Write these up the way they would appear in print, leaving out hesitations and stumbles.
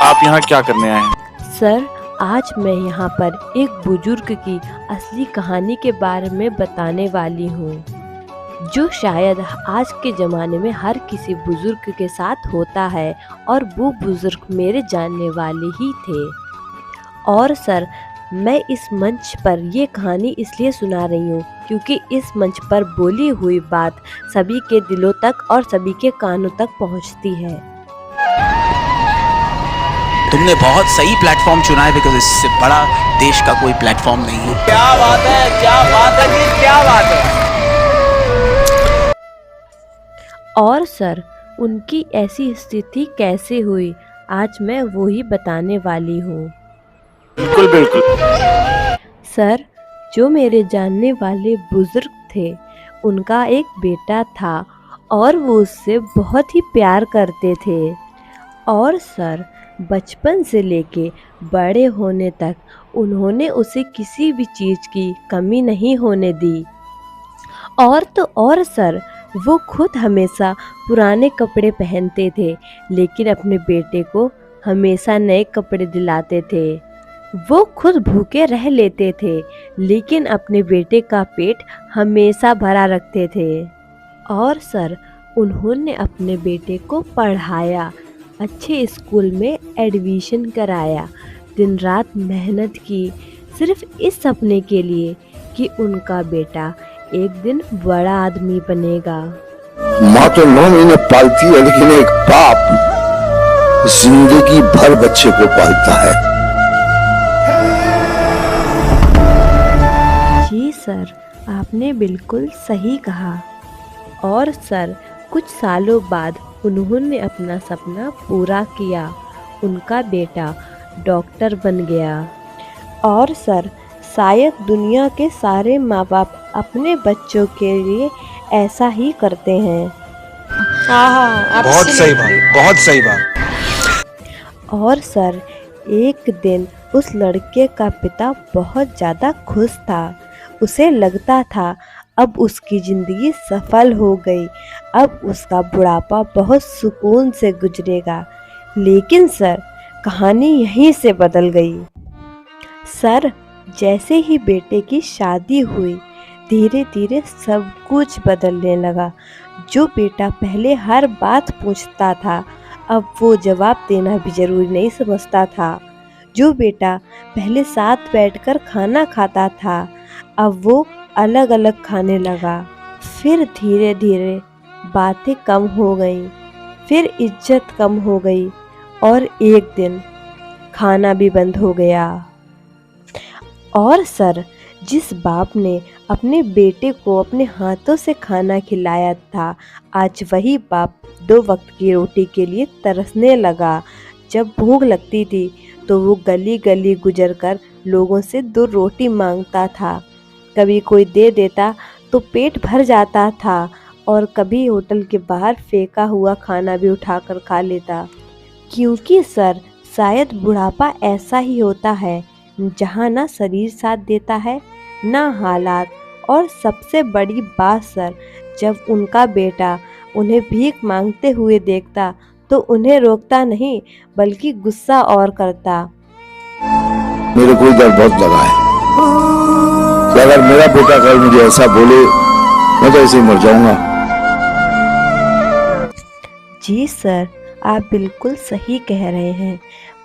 आप यहाँ क्या करने आए हैं? सर, आज मैं यहाँ पर एक बुजुर्ग की असली कहानी के बारे में बताने वाली हूँ, जो शायद आज के ज़माने में हर किसी बुजुर्ग के साथ होता है और वो बुजुर्ग मेरे जानने वाले ही थे। और सर, मैं इस मंच पर ये कहानी इसलिए सुना रही हूँ क्योंकि इस मंच पर बोली हुई बात सभी के दिलों तक और सभी के कानों तक पहुँचती है। तुमने बहुत सही प्लेटफॉर्म चुना है, बिकॉज इससे बड़ा देश का कोई प्लेटफॉर्म नहीं है। क्या बात है, क्या बात है जी, क्या बात है। और सर, उनकी ऐसी स्थिति कैसे हुई, आज मैं वो ही बताने वाली हूँ। बिल्कुल बिल्कुल। सर, जो मेरे जानने वाले बुजुर्ग थे, उनका एक बेटा था और वो उससे बहुत ही प्यार करते थे। और सर, बचपन से लेके बड़े होने तक उन्होंने उसे किसी भी चीज़ की कमी नहीं होने दी। और तो और सर, वो खुद हमेशा पुराने कपड़े पहनते थे, लेकिन अपने बेटे को हमेशा नए कपड़े दिलाते थे। वो खुद भूखे रह लेते थे, लेकिन अपने बेटे का पेट हमेशा भरा रखते थे। और सर, उन्होंने अपने बेटे को पढ़ाया, अच्छे स्कूल में एडमिशन कराया, दिन रात मेहनत की, सिर्फ इस सपने के लिए कि उनका बेटा एक दिन बड़ा आदमी बनेगा। माँ तो 9 महीने पालती है, लेकिन एक बाप जिंदगी भर बच्चे को पालता है। जी सर, आपने बिल्कुल सही कहा। और सर, कुछ सालों बाद उन्होंने अपना सपना पूरा किया, उनका बेटा डॉक्टर बन गया। और सर, शायद दुनिया के सारे माँ बाप अपने बच्चों के लिए ऐसा ही करते हैं। हाँ, बहुत सही बात, बहुत सही बात। और सर, एक दिन उस लड़के का पिता बहुत ज़्यादा खुश था। उसे लगता था अब उसकी ज़िंदगी सफल हो गई, अब उसका बुढ़ापा बहुत सुकून से गुजरेगा। लेकिन सर, कहानी यहीं से बदल गई। सर, जैसे ही बेटे की शादी हुई, धीरे धीरे सब कुछ बदलने लगा। जो बेटा पहले हर बात पूछता था, अब वो जवाब देना भी जरूरी नहीं समझता था। जो बेटा पहले साथ बैठकर खाना खाता था, अब वो अलग अलग खाने लगा। फिर धीरे धीरे बातें कम हो गईं, फिर इज्जत कम हो गई और एक दिन खाना भी बंद हो गया। और सर, जिस बाप ने अपने बेटे को अपने हाथों से खाना खिलाया था, आज वही बाप 2 वक्त की रोटी के लिए तरसने लगा। जब भूख लगती थी तो वो गली गली गुजरकर लोगों से 2 रोटी मांगता था। कभी कोई दे देता तो पेट भर जाता था और कभी होटल के बाहर फेंका हुआ खाना भी उठाकर खा लेता। क्योंकि सर, शायद बुढ़ापा ऐसा ही होता है, जहाँ ना शरीर साथ देता है ना हालात। और सबसे बड़ी बात सर, जब उनका बेटा उन्हें भीख मांगते हुए देखता तो उन्हें रोकता नहीं बल्कि गुस्सा और करता। मेरे को डर बहुत लगा है कि अगर मेरा बेटा कल मुझे ऐसा बोले, मैं तो ऐसे ही मर जाऊंगा। जी सर, आप बिल्कुल सही कह रहे हैं,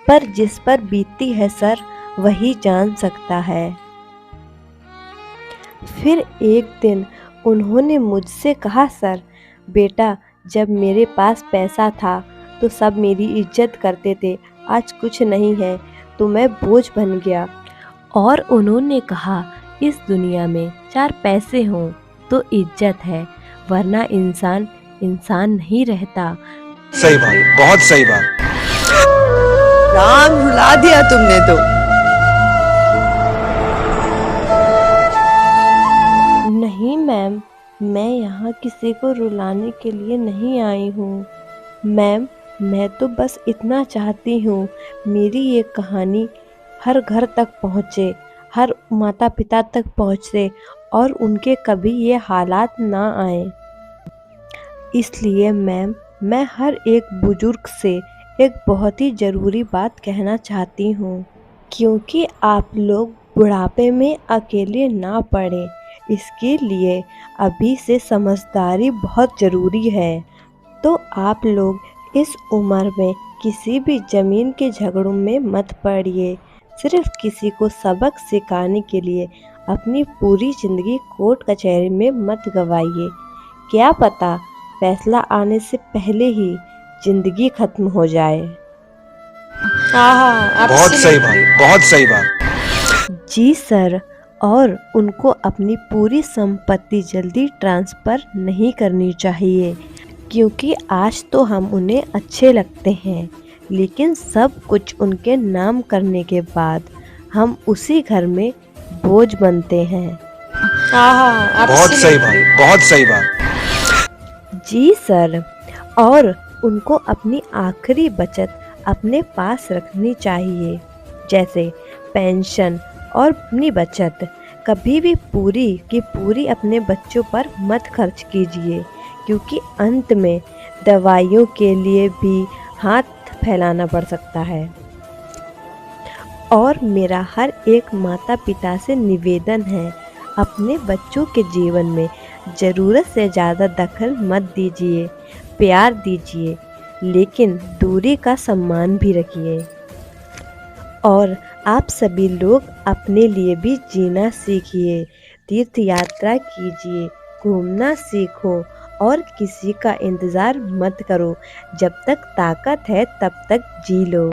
पर जिस पर बीतती है सर, वही जान सकता है। फिर एक दिन उन्होंने मुझसे कहा, सर बेटा, जब मेरे पास पैसा था तो सब मेरी इज्जत करते थे, आज कुछ नहीं है तो मैं बोझ बन गया। और उन्होंने कहा, इस दुनिया में 4 पैसे हों तो इज्जत है, वरना इंसान इंसान नहीं रहता। सही बात, बहुत सही बात। राम रुला दिया तुमने तो। नहीं मैम, मैं यहाँ किसी को रुलाने के लिए नहीं आई हूँ। मैम, मैं तो बस इतना चाहती हूँ मेरी ये कहानी हर घर तक पहुँचे, हर माता पिता तक पहुँचे और उनके कभी ये हालात ना आए। इसलिए मैम, मैं हर एक बुजुर्ग से एक बहुत ही ज़रूरी बात कहना चाहती हूँ, क्योंकि आप लोग बुढ़ापे में अकेले ना पड़े, इसके लिए अभी से समझदारी बहुत ज़रूरी है। तो आप लोग इस उम्र में किसी भी ज़मीन के झगड़ों में मत पड़िए। सिर्फ किसी को सबक सिखाने के लिए अपनी पूरी ज़िंदगी कोर्ट कचहरी में मत गंवाइए। क्या पता फैसला आने से पहले ही ज़िंदगी ख़त्म हो जाए। बहुत सही बात, बहुत सही बात। जी सर, और उनको अपनी पूरी संपत्ति जल्दी ट्रांसफ़र नहीं करनी चाहिए, क्योंकि आज तो हम उन्हें अच्छे लगते हैं, लेकिन सब कुछ उनके नाम करने के बाद हम उसी घर में बोझ बनते हैं। बहुत सही बात, बहुत सही बात। जी सर, और उनको अपनी आखिरी बचत अपने पास रखनी चाहिए, जैसे पेंशन और अपनी बचत। कभी भी पूरी की पूरी अपने बच्चों पर मत खर्च कीजिए, क्योंकि अंत में दवाइयों के लिए भी हाथ फैलाना पड़ सकता है। और मेरा हर एक माता पिता से निवेदन है, अपने बच्चों के जीवन में ज़रूरत से ज़्यादा दखल मत दीजिए। प्यार दीजिए, लेकिन दूरी का सम्मान भी रखिए। और आप सभी लोग अपने लिए भी जीना सीखिए, तीर्थ यात्रा कीजिए, घूमना सीखो और किसी का इंतज़ार मत करो। जब तक ताकत है तब तक जी लो।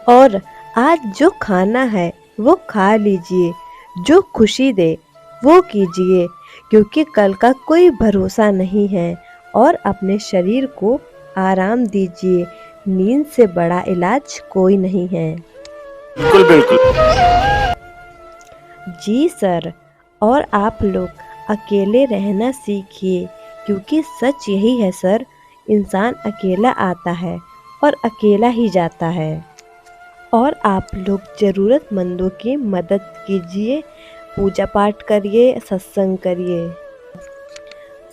और आज जो खाना है वो खा लीजिए, जो खुशी दे वो कीजिए, क्योंकि कल का कोई भरोसा नहीं है। और अपने शरीर को आराम दीजिए, नींद से बड़ा इलाज कोई नहीं है। बिल्कुल बिल्कुल। जी सर, और आप लोग अकेले रहना सीखिए, क्योंकि सच यही है सर, इंसान अकेला आता है और अकेला ही जाता है। और आप लोग ज़रूरतमंदों की मदद कीजिए, पूजा पाठ करिए, सत्संग करिए।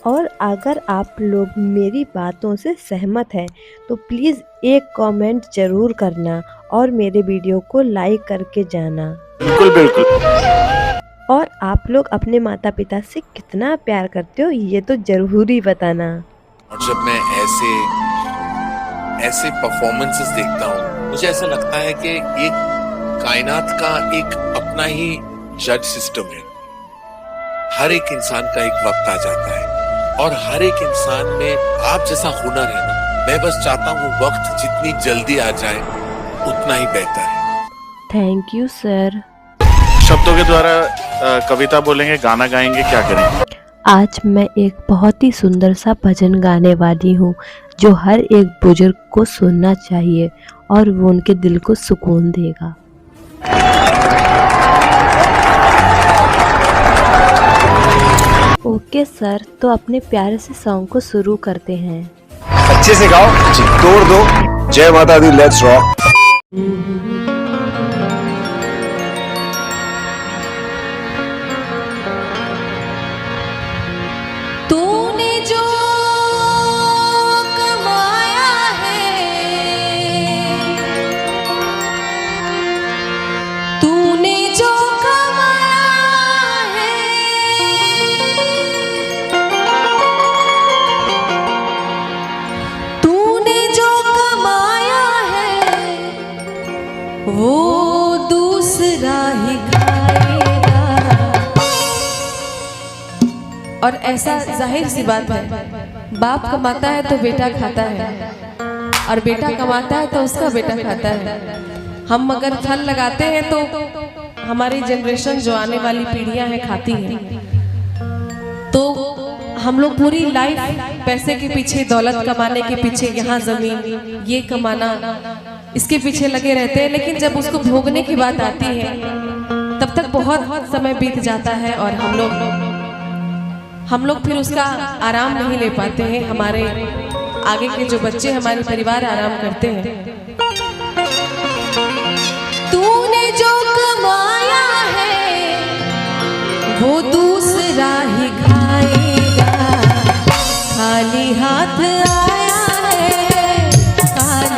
और अगर आप लोग मेरी बातों से सहमत हैं तो प्लीज़ एक कमेंट ज़रूर करना और मेरे वीडियो को लाइक करके जाना। बिल्कुल बिल्कुल। और आप लोग अपने माता पिता से कितना प्यार करते हो ये तो ज़रूर ही बताना। और जब मैं ऐसे परफॉर्मेंसेस देखता हूँ, मुझे ऐसा लगता है कि ये कायनात का एक अपना ही जज सिस्टम है। हर एक इंसान का एक वक्त आ जाता है और हर एक इंसान में आप जैसा हुनर है ना, मैं बस चाहता हूँ वक्त जितनी जल्दी आ जाए उतना ही बेहतर है। Thank you sir. शब्दों के द्वारा कविता बोलेंगे, गाना गाएंगे, क्या करेंगे? आज मैं एक बहुत ही सुंदर सा भजन गाने वाली हूँ, जो हर एक बुजुर्ग को सुनना चाहिए और वो उनके दिल को सुकून देगा। ओके सर, तो अपने प्यारे से सॉन्ग को शुरू करते हैं। अच्छे से गाओ, तोड़ दो। जय माता दी, लेट्स रॉक। तूने जो कमाया है, तूने जो कमाया है, तूने जो कमाया है वो दूसरा ही खाएगा। और ऐसा जाहिर सी बात है, बाप कमाता है तो बेटा खाता है, और बेटा कमाता है तो उसका बेटा खाता है। हम अगर फल लगाते हैं तो हमारी जनरेशन जो आने वाली पीढ़ियां हैं खाती हैं। तो हम लोग पूरी लाइफ पैसे के पीछे, दौलत कमाने के पीछे, यहाँ जमीन ये कमाना, इसके पीछे लगे रहते हैं। लेकिन जब उसको भोगने की बात आती है तब तक बहुत समय बीत जाता है और हम लोग फिर उसका आराम नहीं ले पाते हैं। हमारे आगे के जो बच्चे, हमारे परिवार आराम करते हैं। तूने जो कमाया है वो दूसरा ही खाएगा। खाली हाथ आया है, खाली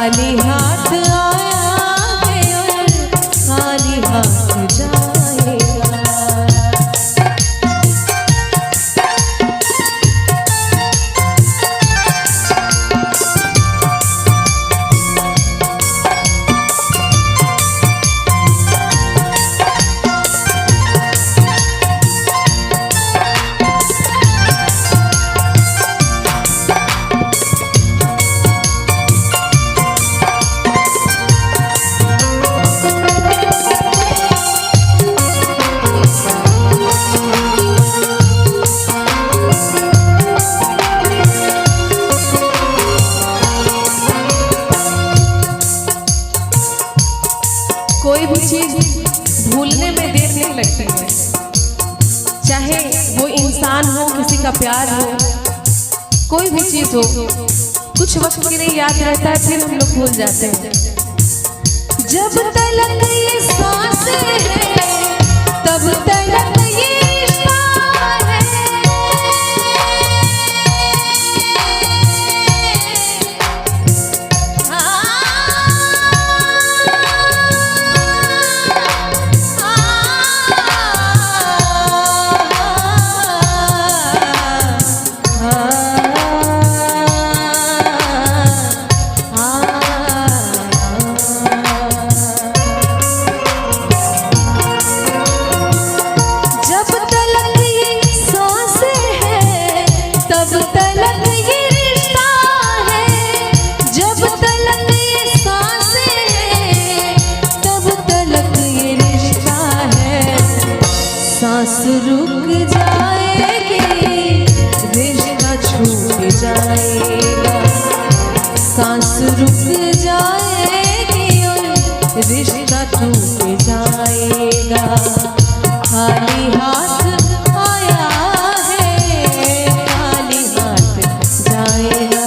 खाली हाथ आया है और खाली हाथ जाएगा। कोई भी चीज भूलने में देर नहीं लगती है, चाहे वो इंसान हो, किसी का प्यार हो, कोई भी चीज हो, कुछ वक्त के लिए याद रहता है, फिर हम लोग भूल जाते हैं। जब तलक ये सांस है तब तलक ये रिश्ता है। सांस रुक जाएगी रिश्ता छूट जाएगा, सांस रुक जाएगी और रिश्ता टूट जाएगा। खाली हाथ आया है खाली हाथ जाएगा।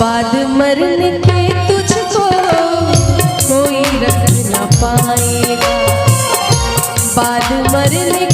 बाद मरने के तुझको कोई रख ना पाएगा, बाद मरने